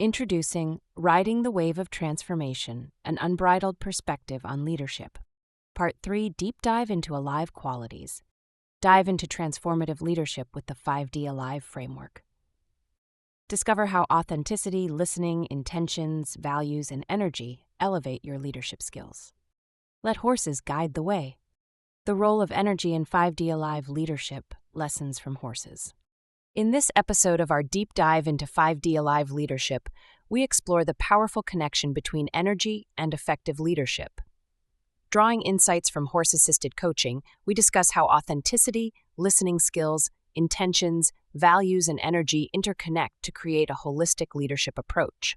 Introducing Riding the Wave of Transformation, an Unbridled Perspective on Leadership. Part 3, Deep Dive into Alive Qualities. Dive into transformative leadership with the 5D Alive framework. Discover how authenticity, listening, intentions, values, and energy elevate your leadership skills. Let horses guide the way. The role of energy in 5D Alive leadership, lessons from horses. In this episode of our deep dive into 5D Alive leadership, we explore the powerful connection between energy and effective leadership. Drawing insights from horse-assisted coaching, we discuss how authenticity, listening skills, intentions, values, and energy interconnect to create a holistic leadership approach.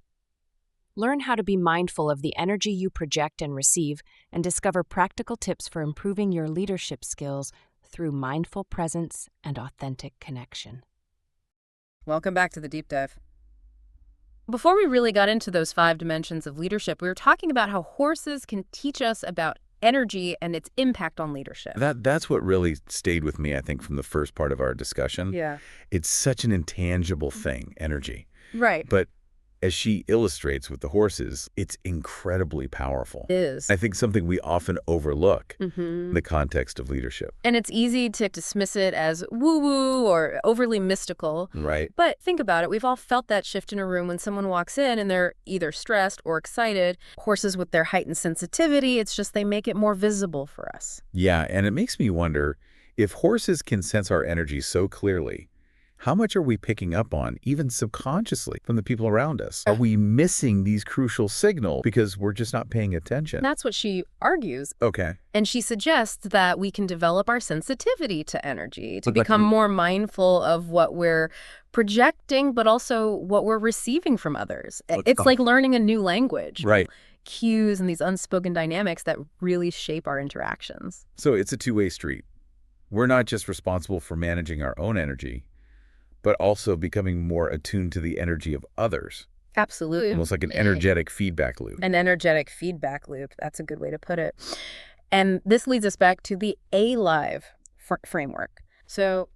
Learn how to be mindful of the energy you project and receive, and discover practical tips for improving your leadership skills through mindful presence and authentic connection. Welcome back to the deep dive. Before we really got into those 5 dimensions of leadership, we were talking about how horses can teach us about energy and its impact on leadership. That's what really stayed with me, I think, from the first part of our discussion. Yeah. It's such an intangible thing, energy. Right. But as she illustrates with the horses, it's incredibly powerful. It is. I think something we often overlook Mm-hmm. in the context of leadership. And it's easy to dismiss it as woo-woo or overly mystical. Right. But think about it. We've all felt that shift in a room when someone walks in and they're either stressed or excited. Horses with their heightened sensitivity, it's just they make it more visible for us. Yeah, and it makes me wonder, if horses can sense our energy so clearly, how much are we picking up on, even subconsciously, from the people around us? Are we missing these crucial signals because we're just not paying attention? That's what she argues. Okay. And she suggests that we can develop our sensitivity to energy, to But like- become more mindful of what we're projecting, but also what we're receiving from others. It's like learning a new language. Right. Cues and these unspoken dynamics that really shape our interactions. So it's a two-way street. We're not just responsible for managing our own energy, but also becoming more attuned to the energy of others. Absolutely. Almost like an energetic feedback loop. An energetic feedback loop. That's a good way to put it. And this leads us back to the Alive framework. So,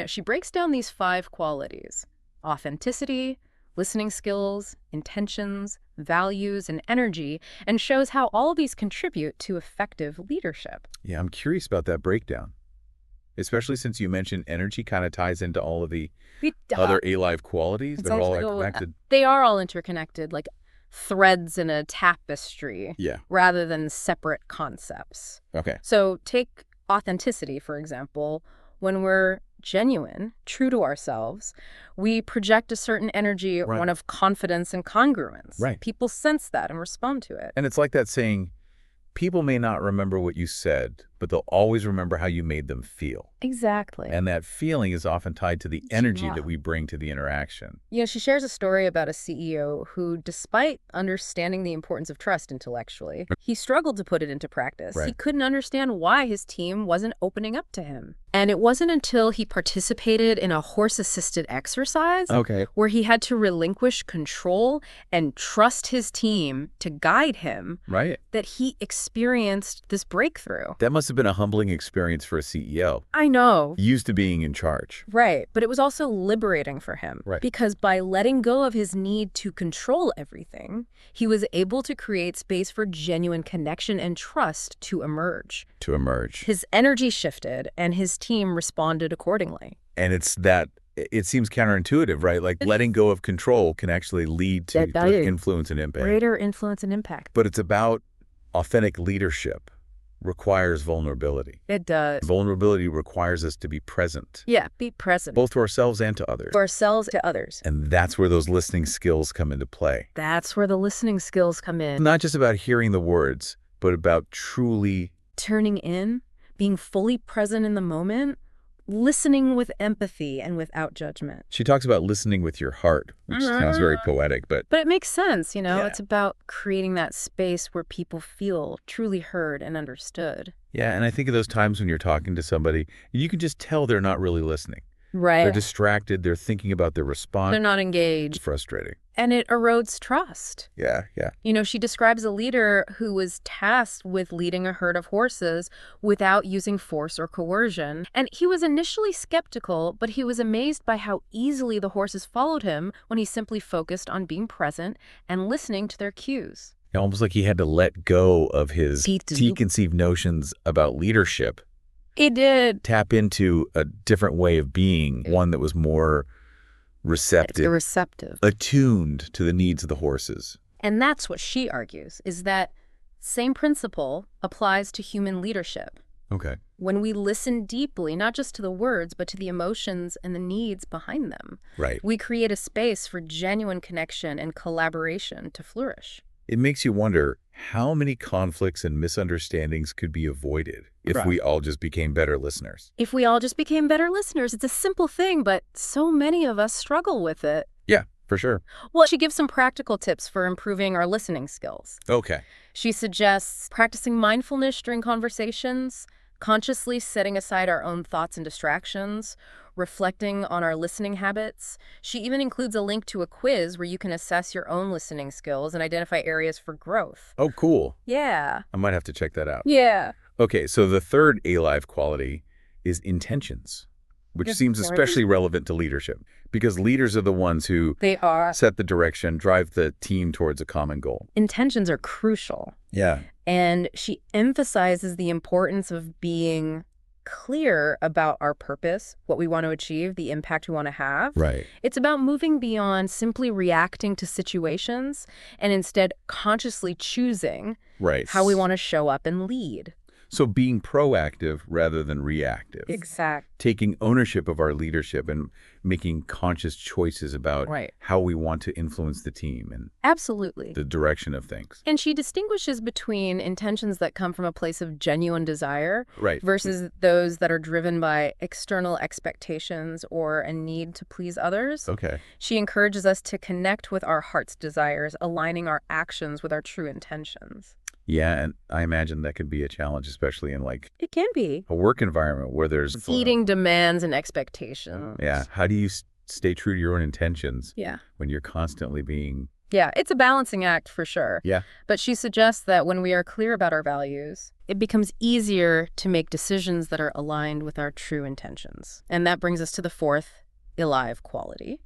she breaks down these 5 qualities: authenticity, listening skills, intentions, values, and energy, and shows how all of these contribute to effective leadership. Yeah, I'm curious about that breakdown, especially since you mentioned energy kind of ties into all of the other Alive qualities. They're all connected. They are all interconnected, like threads in a tapestry, Yeah. rather than separate concepts. Okay. So take authenticity, for example. When we're genuine, true to ourselves, we project a certain energy, Right. one of confidence and congruence. Right. People sense that and respond to it. And it's like that saying, people may not remember what you said, but they'll always remember how you made them feel. Exactly. And that feeling is often tied to the energy Yeah. that we bring to the interaction. She shares a story about a CEO who, despite understanding the importance of trust intellectually, he struggled to put it into practice. Right. He couldn't understand why his team wasn't opening up to him. And it wasn't until he participated in a horse-assisted exercise Okay. where he had to relinquish control and trust his team to guide him Right. that he experienced this breakthrough. That must have been a humbling experience for a CEO, I know. used to being in charge. Right, but it was also liberating for him. Right. Because by letting go of his need to control everything, he was able to create space for genuine connection and trust to emerge. To emerge. His energy shifted, and his team responded accordingly. And it seems counterintuitive, right? Like letting go of control can actually lead to influence and impact. Greater influence and impact. But it's about authentic leadership requires vulnerability. It does. Vulnerability requires us to be present, Yeah, be present. both to ourselves and to others. For ourselves, to others. And that's where those listening skills come into play. That's where the listening skills come in. Not just about hearing the words, but about truly Turning in, being fully present in the moment, listening with empathy and without judgment. She talks about listening with your heart, which sounds very poetic, but But it makes sense, Yeah. It's about creating that space where people feel truly heard and understood. yeah, and I think of those times when you're talking to somebody, you can just tell they're not really listening. Right. They're distracted. They're thinking about their response. They're not engaged. It's frustrating. And it erodes trust. Yeah, yeah. She describes a leader who was tasked with leading a herd of horses without using force or coercion. And he was initially skeptical, but he was amazed by how easily the horses followed him when he simply focused on being present and listening to their cues. Almost like he had to let go of his preconceived notions about leadership. He did. Tap into a different way of being, one that was more receptive, attuned to the needs of the horses. And that's what she argues, is that same principle applies to human leadership. Okay. When we listen deeply, not just to the words, but to the emotions and the needs behind them, Right. we create a space for genuine connection and collaboration to flourish. It makes you wonder how many conflicts and misunderstandings could be avoided if we all just became better listeners. If we all just became better listeners, it's a simple thing, but so many of us struggle with it. Yeah, for sure. Well, she gives some practical tips for improving our listening skills. Okay. She suggests practicing mindfulness during conversations, consciously setting aside our own thoughts and distractions, reflecting on our listening habits. She even includes a link to a quiz where you can assess your own listening skills and identify areas for growth. Oh, cool. Yeah. I might have to check that out. Yeah. Okay, so the third alive quality is intentions, which seems especially relevant to leadership because leaders are the ones who set the direction, drive the team towards a common goal. Intentions are crucial. Yeah. And she emphasizes the importance of being clear about our purpose, what we want to achieve, the impact we want to have. Right. It's about moving beyond simply reacting to situations and instead consciously choosing how we want to show up and lead. So being proactive rather than reactive. Exactly. Taking ownership of our leadership and making conscious choices about how we want to influence the team and absolutely the direction of things. And she distinguishes between intentions that come from a place of genuine desire versus those that are driven by external expectations or a need to please others. Okay. She encourages us to connect with our heart's desires, aligning our actions with our true intentions. Yeah, and I imagine that could be a challenge, especially in it can be a work environment where there's competing demands and expectations. Yeah, how do you stay true to your own intentions? Yeah. When you're constantly being it's a balancing act for sure. Yeah. But she suggests that when we are clear about our values, it becomes easier to make decisions that are aligned with our true intentions. And that brings us to the fourth alive quality.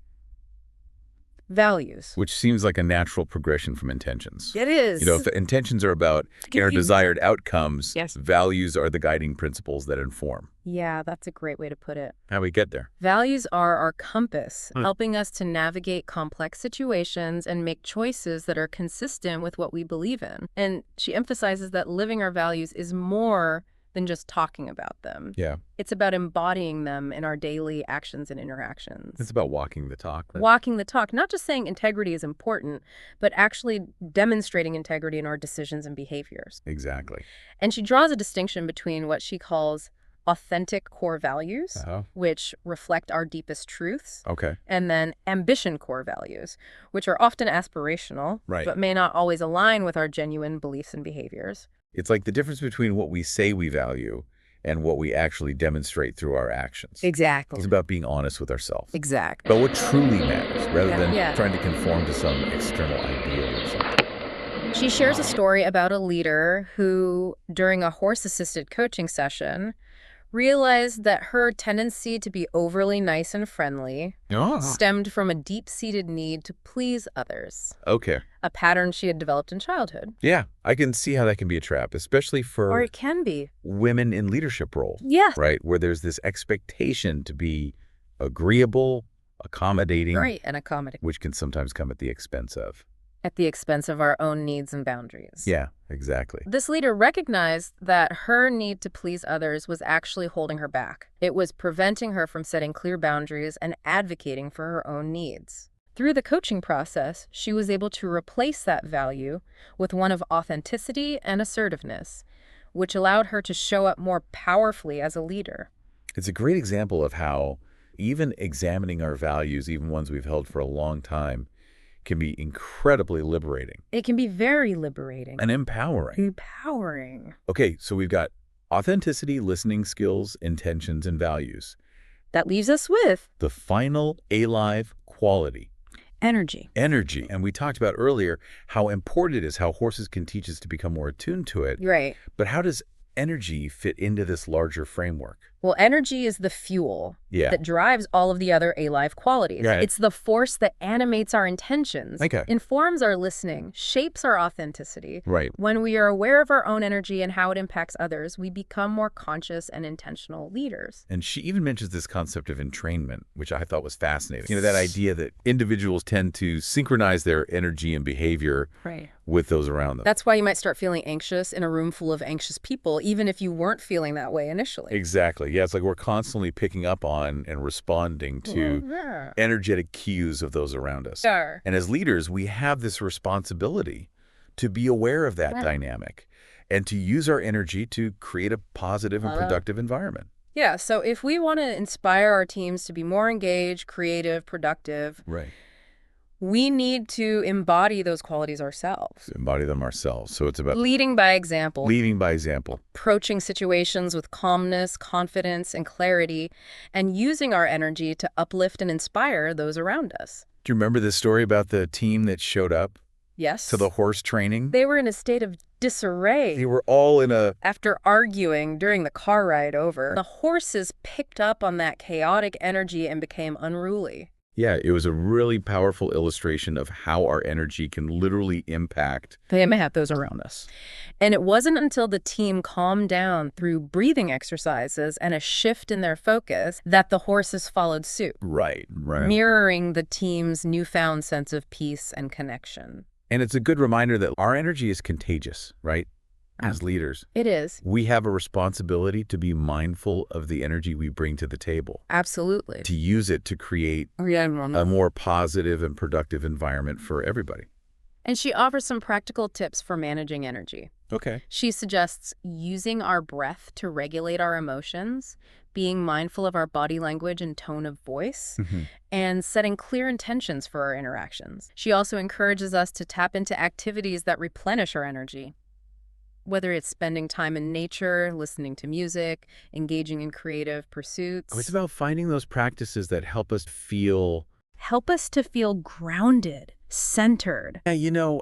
Values. Which seems like a natural progression from intentions. It is. If the intentions are about our desired outcomes, values are the guiding principles that inform. Yeah, that's a great way to put it. How we get there. Values are our compass, helping us to navigate complex situations and make choices that are consistent with what we believe in. And she emphasizes that living our values is more than just talking about them. Yeah. It's about embodying them in our daily actions and interactions. It's about walking the talk. Walking the talk, not just saying integrity is important, but actually demonstrating integrity in our decisions and behaviors. Exactly. And she draws a distinction between what she calls authentic core values, which reflect our deepest truths, and then ambition core values, which are often aspirational, but may not always align with our genuine beliefs and behaviors. It's like the difference between what we say we value and what we actually demonstrate through our actions. Exactly. It's about being honest with ourselves. Exactly. But what truly matters, rather than trying to conform to some external ideal or something. She shares a story about a leader who, during a horse-assisted coaching session, realized that her tendency to be overly nice and friendly stemmed from a deep-seated need to please others. Okay. A pattern she had developed in childhood. Yeah, I can see how that can be a trap, especially for or it can be women in leadership roles. Yeah. Right, where there's this expectation to be agreeable, accommodating. Right, and accommodating. Which can sometimes come at the expense of. At the expense of our own needs and boundaries. Yeah, exactly. This leader recognized that her need to please others was actually holding her back. It was preventing her from setting clear boundaries and advocating for her own needs. Through the coaching process, she was able to replace that value with one of authenticity and assertiveness, which allowed her to show up more powerfully as a leader. It's a great example of how even examining our values, even ones we've held for a long time, can be incredibly liberating. It can be very liberating. And empowering. Empowering. Okay, so we've got authenticity, listening skills, intentions, and values. That leaves us with The final alive quality. energy. Energy. And we talked about earlier how important it is, how horses can teach us to become more attuned to it. Right. But how does energy fit into this larger framework? Well, energy is the fuel Yeah. that drives all of the other alive qualities. Right. It's the force that animates our intentions, Okay. informs our listening, shapes our authenticity. Right. When we are aware of our own energy and how it impacts others, we become more conscious and intentional leaders. And she even mentions this concept of entrainment, which I thought was fascinating. You know, that idea that individuals tend to synchronize their energy and behavior Right. with those around them. That's why you might start feeling anxious in a room full of anxious people, even if you weren't feeling that way initially. Exactly. Yeah, it's like we're constantly picking up on and responding to energetic cues of those around us. Sure. And as leaders, we have this responsibility to be aware of that dynamic and to use our energy to create a positive and productive environment. Yeah, so if we want to inspire our teams to be more engaged, creative, productive, Right. we need to embody those qualities ourselves. Embody them ourselves. So it's about Leading by example, leading by example. approaching situations with calmness, confidence, and clarity, and using our energy to uplift and inspire those around us. Do you remember this story about the team that showed up Yes. to the horse training? They were in a state of disarray. They were all in a... After arguing during the car ride over, the horses picked up on that chaotic energy and became unruly. Yeah, it was a really powerful illustration of how our energy can literally impact those around us. And it wasn't until the team calmed down through breathing exercises and a shift in their focus that the horses followed suit, right. mirroring the team's newfound sense of peace and connection. And it's a good reminder that our energy is contagious, right? As leaders, It is. we have a responsibility to be mindful of the energy we bring to the table, Absolutely. to use it to create a more positive and productive environment for everybody. And she offers some practical tips for managing energy. Okay. She suggests using our breath to regulate our emotions, being mindful of our body language and tone of voice, and setting clear intentions for our interactions. She also encourages us to tap into activities that replenish our energy. Whether it's spending time in nature, listening to music, engaging in creative pursuits. Oh, it's about finding those practices that help us feel... Help us to feel grounded, centered. Yeah, you know,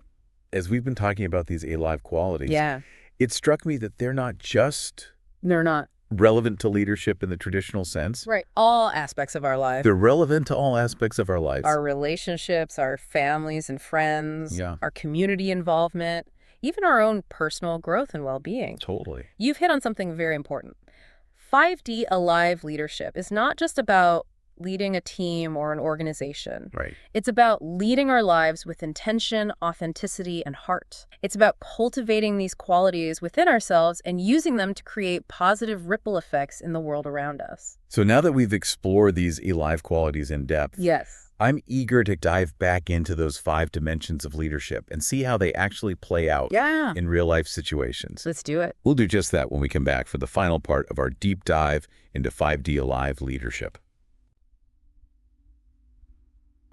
as we've been talking about these alive qualities, Yeah. it struck me that they're not just They're not. relevant to leadership in the traditional sense. Right. All aspects of our life. They're relevant to all aspects of our lives. Our relationships, our families and friends, our community involvement, even our own personal growth and well-being. Totally. You've hit on something very important. 5D Alive leadership is not just about leading a team or an organization. Right. It's about leading our lives with intention, authenticity, and heart. It's about cultivating these qualities within ourselves and using them to create positive ripple effects in the world around us. So now that we've explored these alive qualities in depth, Yes. I'm eager to dive back into those 5 dimensions of leadership and see how they actually play out in real-life situations. Let's do it. We'll do just that when we come back for the final part of our deep dive into 5D Alive leadership.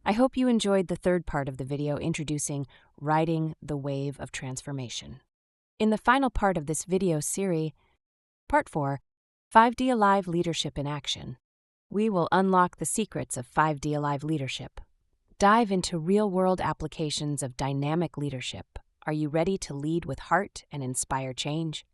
I hope you enjoyed the third part of the video introducing Riding the Wave of Transformation. In the final part of this video series, Part 4, 5D Alive Leadership in Action, we will unlock the secrets of 5D Alive leadership. Dive into real-world applications of dynamic leadership. Are you ready to lead with heart and inspire change?